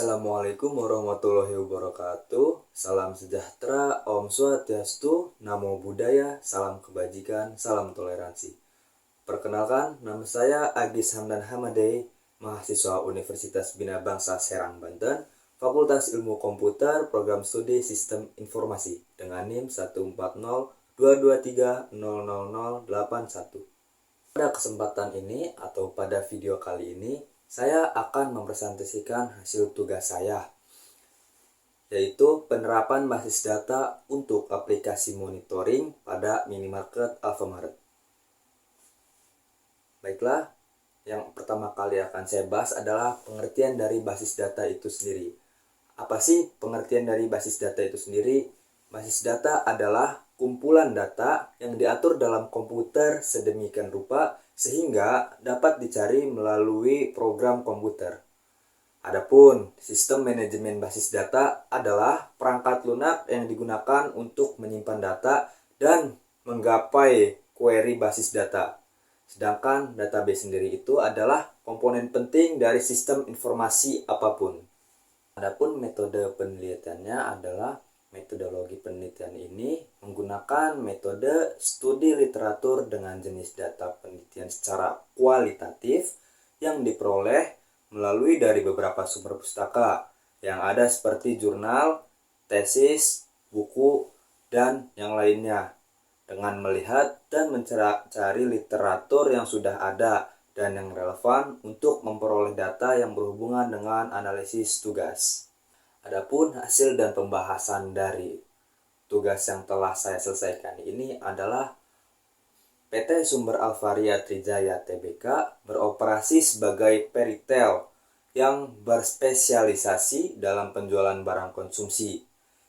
Assalamualaikum warahmatullahi wabarakatuh. Salam sejahtera, Om Swastiastu, Namo Buddhaya, salam kebajikan, salam toleransi. Perkenalkan, nama saya Agis Hamdan Hamadei, mahasiswa Universitas Bina Bangsa Serang, Banten, Fakultas Ilmu Komputer, Program Studi Sistem Informasi, dengan NIM 14022300081. Pada kesempatan ini atau pada video kali ini, saya akan mempresentasikan hasil tugas saya, yaitu penerapan basis data untuk aplikasi monitoring pada minimarket Alfamart. Baiklah, yang pertama kali akan saya bahas adalah pengertian dari basis data itu sendiri. Apa sih pengertian dari basis data itu sendiri? Basis data adalah kumpulan data yang diatur dalam komputer sedemikian rupa sehingga dapat dicari melalui program komputer. Adapun sistem manajemen basis data adalah perangkat lunak yang digunakan untuk menyimpan data dan menggapai query basis data. Sedangkan database sendiri itu adalah komponen penting dari sistem informasi apapun. Adapun metode penelitiannya adalah metodologi penelitian ini menggunakan metode studi literatur dengan jenis data penelitian secara kualitatif yang diperoleh melalui dari beberapa sumber pustaka yang ada seperti jurnal, tesis, buku, dan yang lainnya, dengan melihat dan mencari literatur yang sudah ada dan yang relevan untuk memperoleh data yang berhubungan dengan analisis tugas. Adapun hasil dan pembahasan dari tugas yang telah saya selesaikan ini adalah PT Sumber Alvaria Trijaya Tbk beroperasi sebagai peritel yang berspesialisasi dalam penjualan barang konsumsi.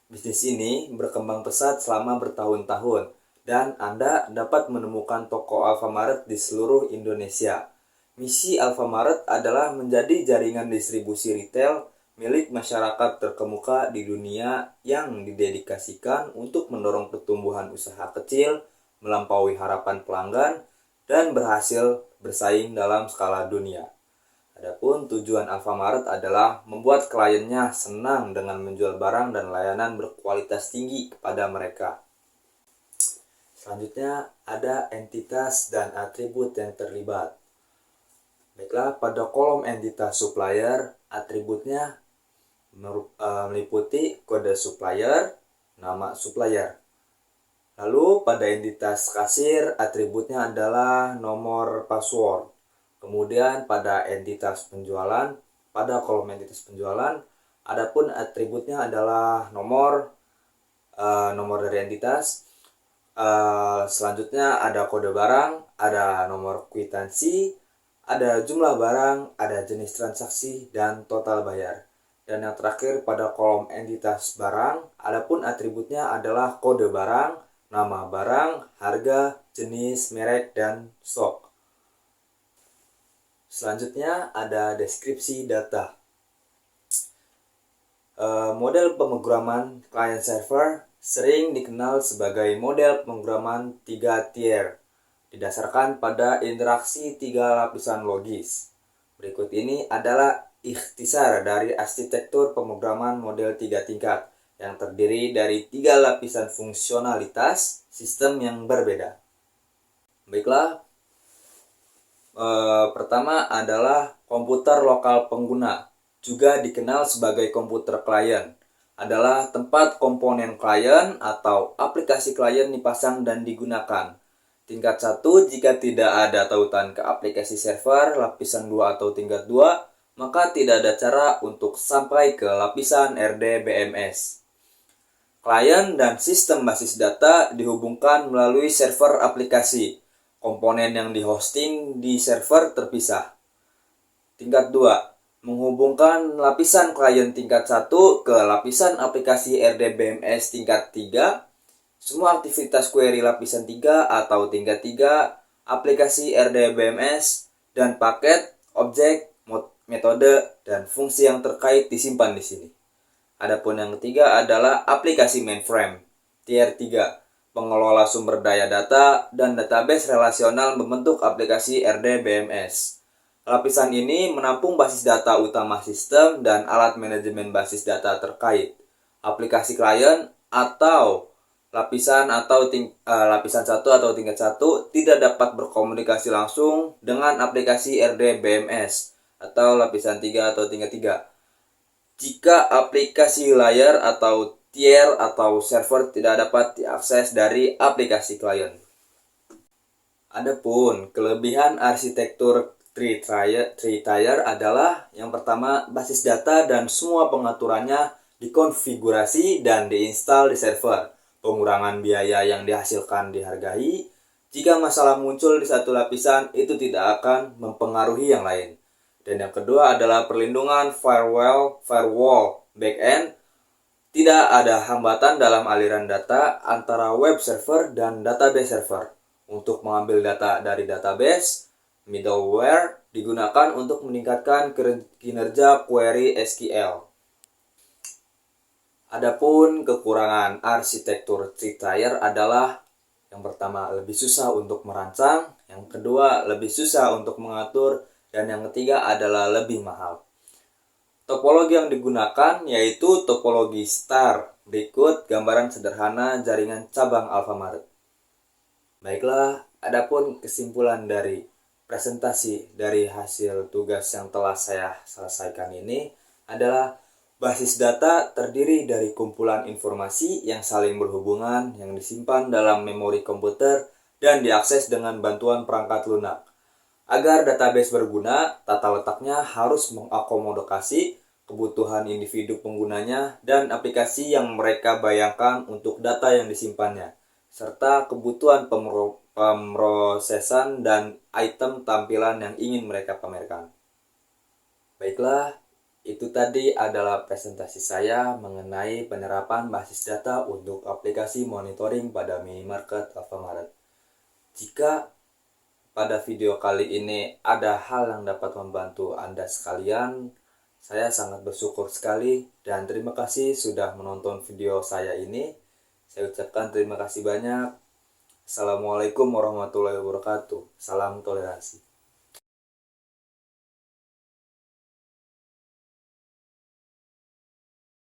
Bisnis ini berkembang pesat selama bertahun-tahun dan Anda dapat menemukan toko Alfamart di seluruh Indonesia. Misi Alfamart adalah menjadi jaringan distribusi retail milik masyarakat terkemuka di dunia yang didedikasikan untuk mendorong pertumbuhan usaha kecil, melampaui harapan pelanggan, dan berhasil bersaing dalam skala dunia. Adapun tujuan Alfamart adalah membuat kliennya senang dengan menjual barang dan layanan berkualitas tinggi kepada mereka. Selanjutnya ada entitas dan atribut yang terlibat. Baiklah, pada kolom entitas supplier, atributnya meliputi kode supplier, nama supplier. Lalu pada entitas kasir, atributnya adalah nomor password. Kemudian pada entitas penjualan, pada kolom entitas penjualan, adapun atributnya adalah nomor dari entitas. Selanjutnya ada kode barang, ada nomor kwitansi, ada jumlah barang, ada jenis transaksi, dan total bayar. Dan yang terakhir pada kolom entitas barang, adapun atributnya adalah kode barang, nama barang, harga, jenis, merek, dan stok. Selanjutnya ada deskripsi data. Model pemrograman client server sering dikenal sebagai model pemrograman 3 tier, didasarkan pada interaksi 3 lapisan logis. Berikut ini adalah ikhtisar dari arsitektur pemrograman model 3 tingkat yang terdiri dari 3 lapisan fungsionalitas sistem yang berbeda. Baiklah, pertama adalah komputer lokal pengguna, juga dikenal sebagai komputer klien, adalah tempat komponen klien atau aplikasi klien dipasang dan digunakan. Tingkat 1 jika tidak ada tautan ke aplikasi server, lapisan 2 atau tingkat 2, maka tidak ada cara untuk sampai ke lapisan RDBMS. Klien dan sistem basis data dihubungkan melalui server aplikasi. Komponen yang dihosting di server terpisah. Tingkat 2, menghubungkan lapisan klien tingkat 1 ke lapisan aplikasi RDBMS tingkat 3. Semua aktivitas query lapisan 3 atau tingkat 3, aplikasi RDBMS, dan paket, objek, metode, dan fungsi yang terkait disimpan di sini. Adapun yang ketiga adalah aplikasi mainframe, tier 3, pengelola sumber daya data dan database relasional membentuk aplikasi RDBMS. Lapisan ini menampung basis data utama sistem dan alat manajemen basis data terkait. Aplikasi klien atau lapisan 1 atau tingkat 1 tidak dapat berkomunikasi langsung dengan aplikasi RDBMS atau lapisan 3 atau tingkat 3. Jika aplikasi layar atau tier atau server tidak dapat diakses dari aplikasi klien. Adapun kelebihan arsitektur three-tier adalah yang pertama, basis data dan semua pengaturannya dikonfigurasi dan diinstal di server. Pengurangan biaya yang dihasilkan dihargai. Jika masalah muncul di satu lapisan, itu tidak akan mempengaruhi yang lain. Dan yang kedua adalah perlindungan firewall backend. Tidak ada hambatan dalam aliran data antara web server dan database server. Untuk mengambil data dari database, middleware digunakan untuk meningkatkan kinerja query SQL. Adapun kekurangan arsitektur three-tier adalah yang pertama, lebih susah untuk merancang, yang kedua, lebih susah untuk mengatur, dan yang ketiga adalah lebih mahal. Topologi yang digunakan yaitu topologi star. Berikut gambaran sederhana jaringan cabang Alfamart. Baiklah, adapun kesimpulan dari presentasi dari hasil tugas yang telah saya selesaikan ini adalah basis data terdiri dari kumpulan informasi yang saling berhubungan yang disimpan dalam memori komputer dan diakses dengan bantuan perangkat lunak. Agar database berguna, tata letaknya harus mengakomodasi kebutuhan individu penggunanya dan aplikasi yang mereka bayangkan untuk data yang disimpannya, serta kebutuhan pemrosesan dan item tampilan yang ingin mereka pamerkan. Baiklah, itu tadi adalah presentasi saya mengenai penerapan basis data untuk aplikasi monitoring pada minimarket Alfamart. Jika pada video kali ini ada hal yang dapat membantu Anda sekalian, saya sangat bersyukur sekali dan terima kasih sudah menonton video saya ini. Saya ucapkan terima kasih banyak. Assalamualaikum warahmatullahi wabarakatuh. Salam toleransi.